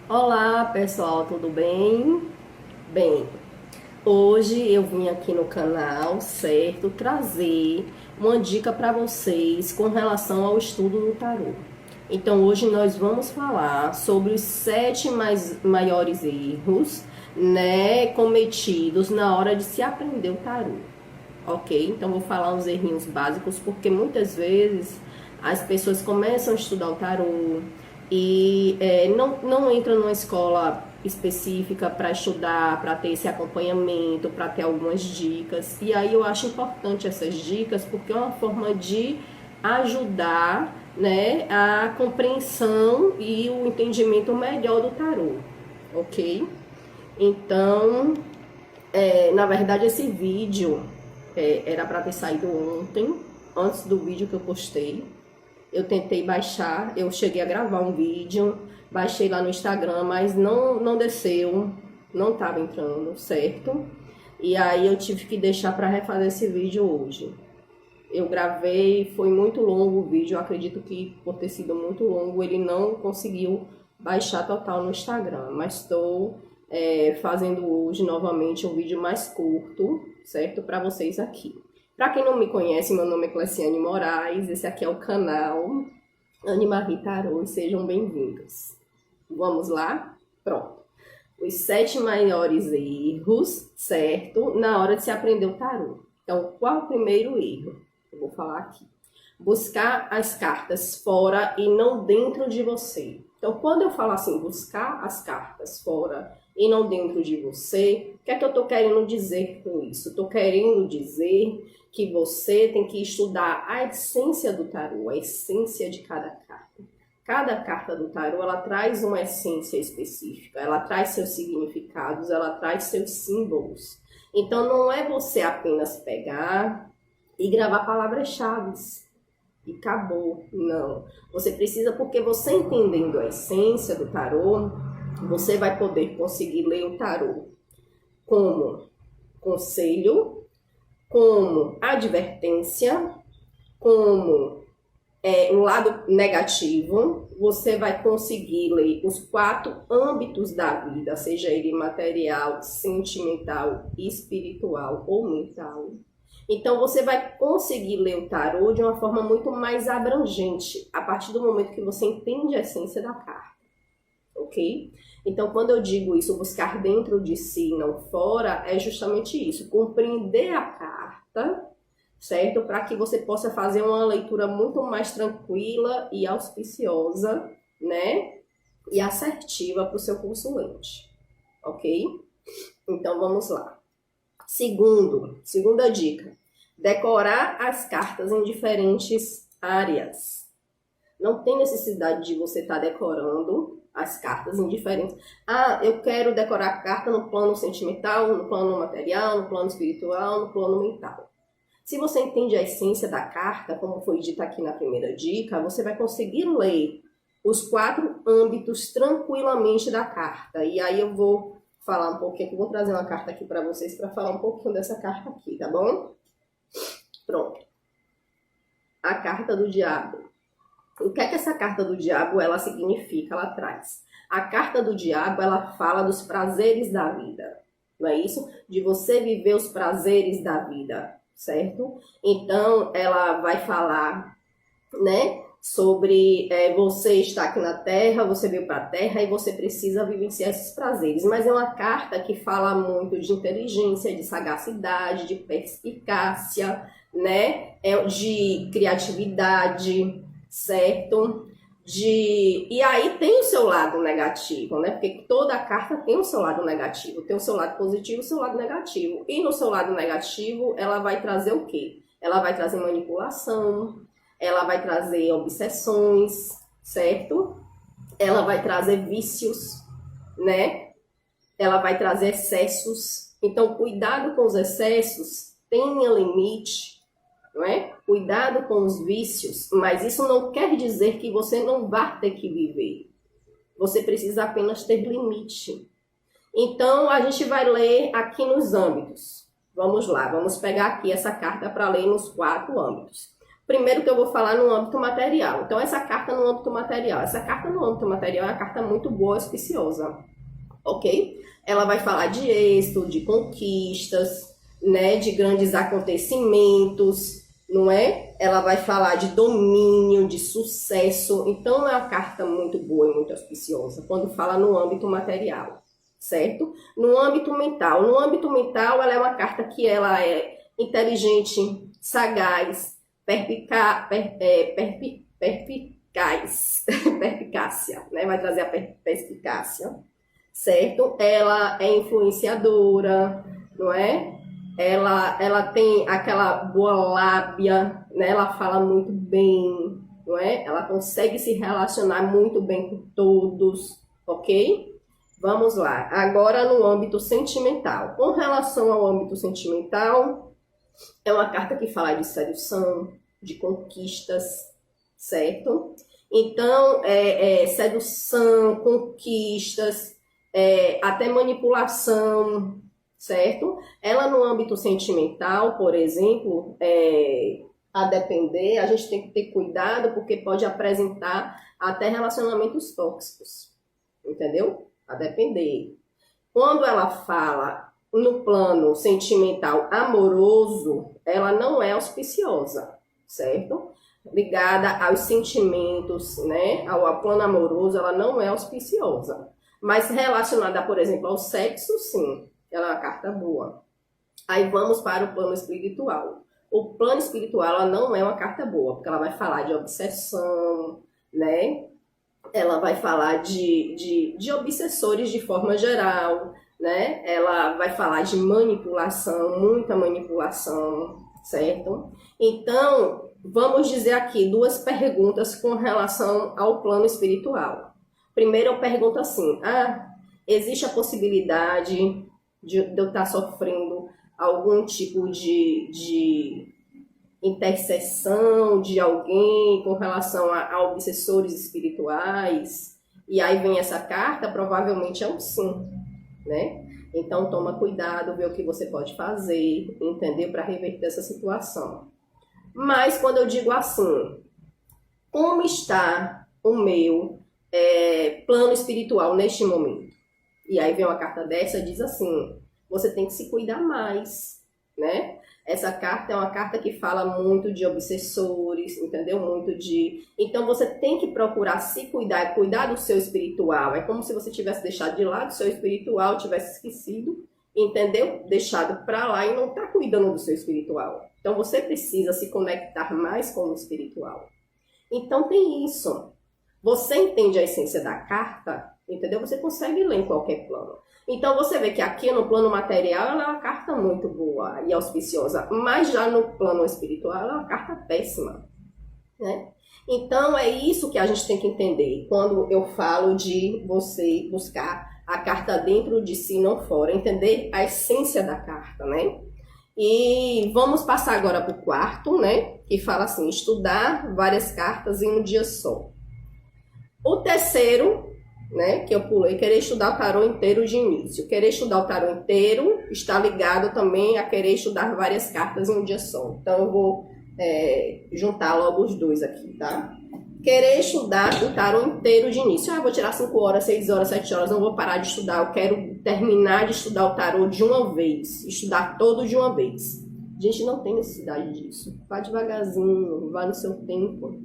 Olá pessoal, tudo bem? Bem, hoje eu vim aqui no canal, certo, trazer uma dica para vocês com relação ao estudo do tarô. Então hoje nós vamos falar sobre os sete maiores erros, né, cometidos na hora de se aprender o tarô, ok? Então vou falar uns errinhos básicos porque muitas vezes as pessoas começam a estudar o tarô e não entram numa escola específica para estudar, para ter esse acompanhamento, para ter algumas dicas. E aí eu acho importante essas dicas porque é uma forma de ajudar, né, a compreensão e o entendimento melhor do tarô, ok? Então, na verdade, esse vídeo era para ter saído ontem, antes do vídeo que eu postei. Eu tentei baixar, eu cheguei a gravar um vídeo, baixei lá no Instagram, mas não desceu, não estava entrando, certo? E aí eu tive que deixar para refazer esse vídeo hoje. Eu gravei, foi muito longo o vídeo, eu acredito que por ter sido muito longo ele não conseguiu baixar total no Instagram, mas estou fazendo hoje novamente um vídeo mais curto, certo? Para vocês aqui. Para quem não me conhece, meu nome é Cleciane Moraes, esse aqui é o canal Anne-Marie Tarô, sejam bem-vindos. Vamos lá? Pronto. Os sete maiores erros, certo? Na hora de se aprender o tarô. Então, qual é o primeiro erro? Eu vou falar aqui. Buscar as cartas fora e não dentro de você. Então, quando eu falo assim, buscar as cartas fora e não dentro de você, o que é que eu estou querendo dizer com isso? Estou querendo dizer que você tem que estudar a essência do tarô, a essência de cada carta. Cada carta do tarô, ela traz uma essência específica, ela traz seus significados, ela traz seus símbolos. Então, não é você apenas pegar e gravar palavras-chave e acabou. Não. Você precisa, porque você entendendo a essência do tarô, você vai poder conseguir ler o tarô como conselho, como advertência, como o lado negativo. Você vai conseguir ler os 4 âmbitos da vida, seja ele material, sentimental, espiritual ou mental. Então você vai conseguir ler o tarô de uma forma muito mais abrangente, a partir do momento que você entende a essência da carta, ok? Então quando eu digo isso, buscar dentro de si e não fora, é justamente isso, compreender a carta, certo? Para que você possa fazer uma leitura muito mais tranquila e auspiciosa, né? E assertiva para o seu consulente, ok? Então vamos lá. Segunda dica, decorar as cartas em diferentes áreas. Não tem necessidade de você estar decorando as cartas em diferentes... Ah, eu quero decorar a carta no plano sentimental, no plano material, no plano espiritual, no plano mental. Se você entende a essência da carta, como foi dito aqui na primeira dica, você vai conseguir ler os 4 âmbitos tranquilamente da carta. E aí eu vou falar um pouquinho, eu vou trazer uma carta aqui para vocês para falar um pouquinho dessa carta aqui, tá bom? Pronto. A carta do diabo. O que é que essa carta do diabo ela significa? Ela traz. A carta do diabo ela fala dos prazeres da vida, não é isso? De você viver os prazeres da vida, certo? Então ela vai falar, né? Sobre você estar aqui na Terra, você veio para a Terra e você precisa vivenciar esses prazeres. Mas é uma carta que fala muito de inteligência, de sagacidade, de perspicácia, né? De criatividade, certo? E aí tem o seu lado negativo, né? Porque toda carta tem o seu lado negativo, tem o seu lado positivo e o seu lado negativo. E no seu lado negativo, ela vai trazer o quê? Ela vai trazer manipulação, ela vai trazer obsessões, certo? Ela vai trazer vícios, né? Ela vai trazer excessos. Então, cuidado com os excessos, tenha limite, não é? Cuidado com os vícios, mas isso não quer dizer que você não vai ter que viver. Você precisa apenas ter limite. Então, a gente vai ler aqui nos âmbitos. Vamos lá, vamos pegar aqui essa carta para ler nos 4 âmbitos. Primeiro que eu vou falar no âmbito material. Então, essa carta no âmbito material. Essa carta no âmbito material é uma carta muito boa, auspiciosa, ok? Ela vai falar de êxito, de conquistas, né? De grandes acontecimentos, não é? Ela vai falar de domínio, de sucesso. Então, é uma carta muito boa e muito auspiciosa quando fala no âmbito material, certo? No âmbito mental. No âmbito mental, ela é uma carta que ela é inteligente, sagaz, perspicácia, né? Vai trazer a perspicácia, certo? Ela é influenciadora, não é? Ela tem aquela boa lábia, né? Ela fala muito bem, não é? Ela consegue se relacionar muito bem com todos, ok? Vamos lá. Agora no âmbito sentimental. Com relação ao âmbito sentimental, é uma carta que fala de sedução, de conquistas, certo? Então, sedução, conquistas, até manipulação, certo? Ela no âmbito sentimental, por exemplo, a depender, a gente tem que ter cuidado porque pode apresentar até relacionamentos tóxicos, entendeu? A depender. Quando ela fala no plano sentimental amoroso, ela não é auspiciosa, certo? Ligada aos sentimentos, né? Ao plano amoroso, ela não é auspiciosa. Mas relacionada, por exemplo, ao sexo, sim, ela é uma carta boa. Aí vamos para o plano espiritual. O plano espiritual, ela não é uma carta boa, porque ela vai falar de obsessão, né? Ela vai falar de obsessores de forma geral, né? Ela vai falar de manipulação, muita manipulação, certo? Então, vamos dizer aqui duas perguntas com relação ao plano espiritual. Primeiro, eu pergunto assim, existe a possibilidade de eu estar sofrendo algum tipo de intercessão de alguém com relação a obsessores espirituais? E aí vem essa carta, provavelmente é um sim, né? Então toma cuidado, vê o que você pode fazer, entendeu? Para reverter essa situação. Mas quando eu digo assim, como está o meu plano espiritual neste momento? E aí vem uma carta dessa e diz assim, você tem que se cuidar mais, né? Essa carta é uma carta que fala muito de obsessores, entendeu? Muito de... Então você tem que procurar se cuidar, cuidar do seu espiritual. É como se você tivesse deixado de lado o seu espiritual, tivesse esquecido, entendeu? Deixado para lá e não está cuidando do seu espiritual. Então você precisa se conectar mais com o espiritual. Então tem isso. Você entende a essência da carta, entendeu? Você consegue ler em qualquer plano. Então você vê que aqui no plano material ela é uma carta muito boa e auspiciosa, mas já no plano espiritual ela é uma carta péssima, né? Então é isso que a gente tem que entender quando eu falo de você buscar a carta dentro de si, não fora, entender a essência da carta, né? E vamos passar agora para o quarto, né? Que fala assim, estudar várias cartas em um dia só. O terceiro, né, que eu pulei, querer estudar o tarô inteiro de início. Querer estudar o tarô inteiro está ligado também a querer estudar várias cartas em um dia só. Então eu vou juntar logo os dois aqui, tá? Querer estudar o tarô inteiro de início. Vou tirar 5 horas, 6 horas, 7 horas, não vou parar de estudar. Eu quero terminar de estudar o tarô de uma vez. Estudar todo de uma vez. A gente não tem necessidade disso. Vá devagarzinho, vá no seu tempo.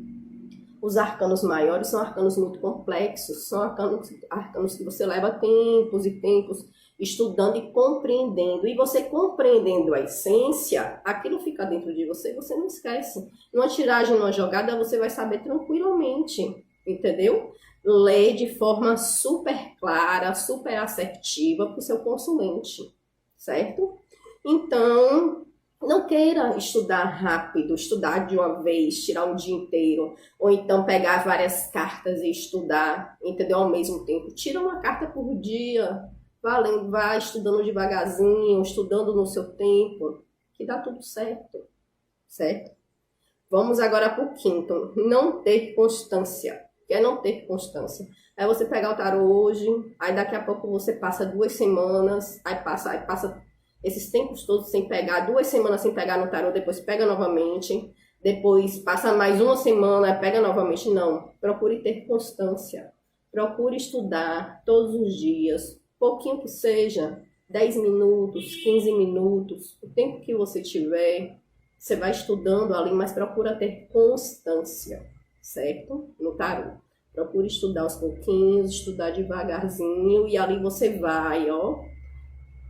Os arcanos maiores são arcanos muito complexos, são arcanos que você leva tempos e tempos estudando e compreendendo. E você compreendendo a essência, aquilo fica dentro de você, você não esquece. Numa tiragem, numa jogada, você vai saber tranquilamente, entendeu? Ler de forma super clara, super assertiva para o seu consulente, certo? Então, não queira estudar rápido, estudar de uma vez, tirar um dia inteiro, ou então pegar várias cartas e estudar, entendeu? Ao mesmo tempo. Tira uma carta por dia, vá estudando devagarzinho, estudando no seu tempo, que dá tudo certo, certo? Vamos agora para o quinto, não ter constância. O que é não ter constância? É você pegar o tarô hoje, aí daqui a pouco você passa 2 semanas, aí passa esses tempos todos sem pegar, 2 semanas sem pegar no tarô, depois pega novamente, depois passa mais uma semana, pega novamente. Não, procure ter constância. Procure estudar todos os dias, pouquinho que seja, 10 minutos, 15 minutos, o tempo que você tiver, você vai estudando ali, mas procura ter constância, certo? No tarô. Procure estudar aos pouquinhos, estudar devagarzinho, e ali você vai, ó,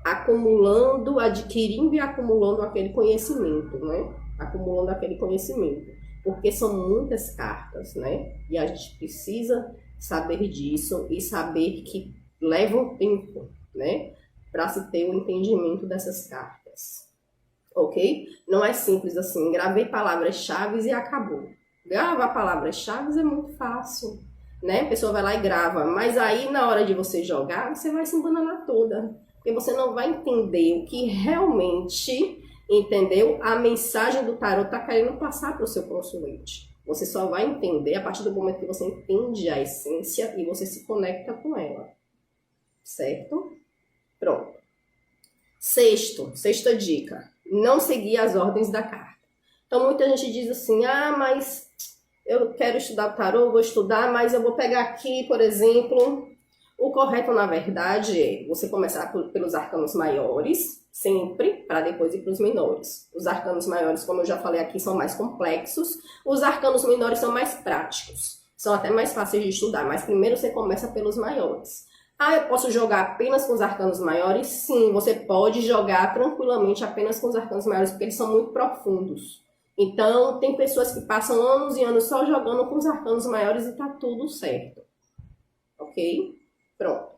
acumulando, adquirindo e acumulando aquele conhecimento, né? Acumulando aquele conhecimento. Porque são muitas cartas, né? E a gente precisa saber disso e saber que leva um tempo, né? Para se ter o entendimento dessas cartas. Ok? Não é simples assim, gravei palavras-chave e acabou. Gravar palavras-chave é muito fácil, né? A pessoa vai lá e grava, mas aí na hora de você jogar, você vai se embananar toda. Porque você não vai entender o que realmente, entendeu? A mensagem do tarot está querendo passar para o seu consulente. Você só vai entender a partir do momento que você entende a essência e você se conecta com ela. Certo? Pronto. Sexta dica. Não seguir as ordens da carta. Então muita gente diz assim, mas eu quero estudar o tarô, vou estudar, mas eu vou pegar aqui, por exemplo, o correto na verdade é você começar pelos arcanos maiores, sempre, para depois ir para os menores. Os arcanos maiores, como eu já falei aqui, são mais complexos, os arcanos menores são mais práticos, são até mais fáceis de estudar, mas primeiro você começa pelos maiores. Eu posso jogar apenas com os arcanos maiores? Sim, você pode jogar tranquilamente apenas com os arcanos maiores, porque eles são muito profundos. Então, tem pessoas que passam anos e anos só jogando com os arcanos maiores e tá tudo certo. Ok? Pronto.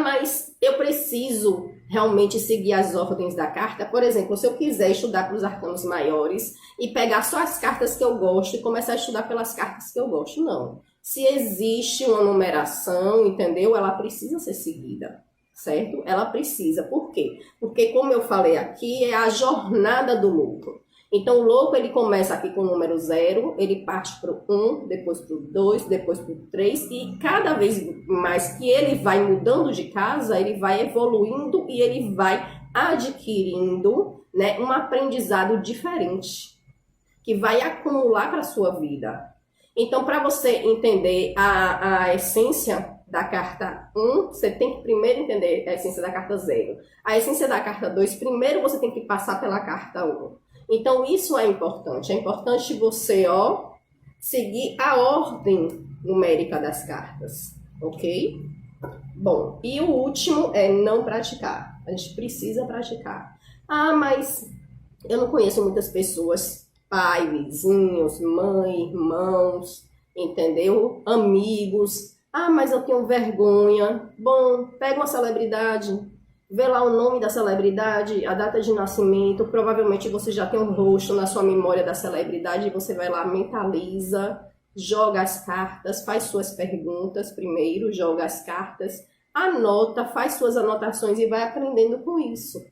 Mas eu preciso realmente seguir as ordens da carta? Por exemplo, se eu quiser estudar para os arcanos maiores e pegar só as cartas que eu gosto e começar a estudar pelas cartas que eu gosto, não. Se existe uma numeração, entendeu? Ela precisa ser seguida, certo? Ela precisa. Por quê? Porque, como eu falei aqui, é a jornada do louco. Então, o louco, ele começa aqui com o número 0, ele parte para o 1, depois para o 2, depois para o 3, e cada vez mais que ele vai mudando de casa, ele vai evoluindo e ele vai adquirindo, né, um aprendizado diferente, que vai acumular para a sua vida. Então, para você entender a essência da carta 1, você tem que primeiro entender a essência da carta 0. A essência da carta 2, primeiro você tem que passar pela carta 1. Então, isso é importante. É importante você, seguir a ordem numérica das cartas, ok? Bom, e o último é não praticar. A gente precisa praticar. Mas eu não conheço muitas pessoas, pai, vizinhos, mãe, irmãos, entendeu? Amigos. Mas eu tenho vergonha. Bom, pega uma celebridade, vê lá o nome da celebridade, a data de nascimento, provavelmente você já tem um rosto na sua memória da celebridade, e você vai lá, mentaliza, joga as cartas, faz suas perguntas primeiro, joga as cartas, anota, faz suas anotações e vai aprendendo com isso.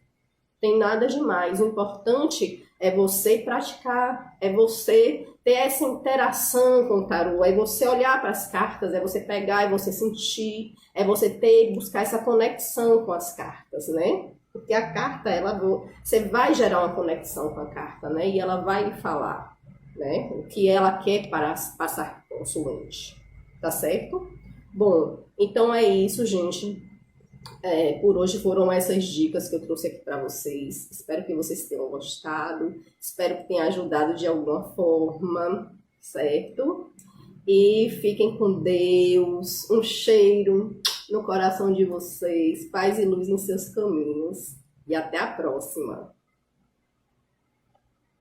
Tem nada demais. O importante é você praticar, é você ter essa interação com o tarô, é você olhar para as cartas, é você pegar, é você sentir, é você buscar essa conexão com as cartas, né? Porque a carta, você vai gerar uma conexão com a carta, né? E ela vai lhe falar, né? O que ela quer para passar para o consulente, tá certo? Bom, então é isso, gente. Por hoje foram essas dicas que eu trouxe aqui para vocês. Espero que vocês tenham gostado. Espero que tenha ajudado de alguma forma, certo? E fiquem com Deus. Um cheiro no coração de vocês. Paz e luz em seus caminhos. E até a próxima.